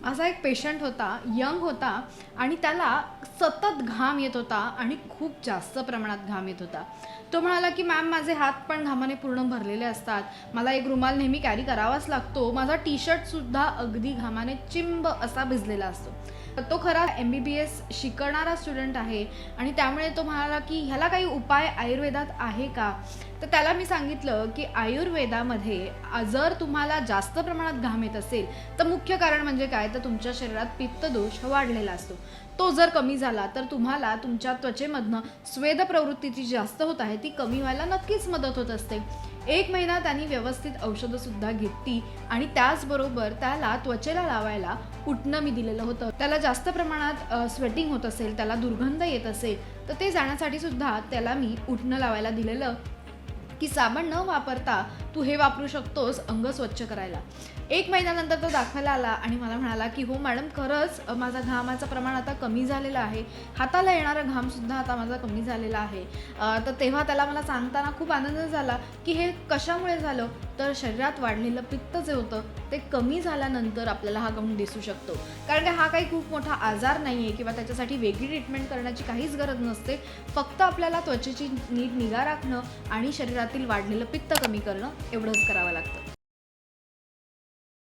असा एक पेशंट होता, यंग होता आणि त्याला सतत घाम येत होता आणि खूप जास्त प्रमाणात घाम येत होता. तो म्हणाला की मॅम माझे हात पण घामाने पूर्ण भरलेले असतात, मला एक रुमाल नेहमी कॅरी करावाच लागतो, माझा टी शर्टसुद्धा अगदी घामाने चिंब असा भिजलेला असतो. तो खरा MBBS शिकणारा स्टुडंट आहे आणि त्यामुळे तो म्हणाला की ह्याला काही उपाय आयुर्वेदात आहे का? तर त्याला मी सांगितलं की आयुर्वेदामध्ये जर तुम्हाला जास्त प्रमाणात घाम येत असेल तर मुख्य कारण म्हणजे काय, तर तुमच्या शरीरात पित्तदोष वाढलेला असतो. तो जर कमी झाला तर तुम्हाला तुमच्या त्वचेमधनं स्वेद प्रवृत्ती जी जास्त होत आहे ती कमी व्हायला नक्कीच मदत होत असते. 1 महिना त्यांनी व्यवस्थित औषधंसुद्धा घेतली आणि त्याचबरोबर त्याला त्वचेला लावायला उटणं मी दिलेलं होतं. त्याला जास्त प्रमाणात स्वेटिंग होत असेल, त्याला दुर्गंध येत असेल तर ते जाण्यासाठी सुद्धा त्याला मी उटणं लावायला दिलेलं की साबण न वापरता तू हे वापरू शकतोस अंग स्वच्छ करायला. 1 महिन्यानंतर तो दाखवायला आला आणि मला म्हणाला की हो मॅडम, खरंच माझा घामाचं प्रमाण आता कमी झालेलं आहे, हाताला येणारा घामसुद्धा आता माझा कमी झालेला आहे. तर तेव्हा त्याला मला सांगताना खूप आनंद झाला की हे कशामुळे झालं, तर शरीरात वाढलेलं पित्त जे होतं ते कमी झाल्यानंतर आपल्याला हा घाम दिसू शकतो. कारण की हा काही खूप मोठा आजार नाही आहे किंवा त्याच्यासाठी वेगळी ट्रीटमेंट करण्याची काहीच गरज नसते. फक्त आपल्याला त्वचेची नीट निगा राखणं आणि शरीरातील वाढलेलं पित्त कमी करणं एवढंच करावं लागतं.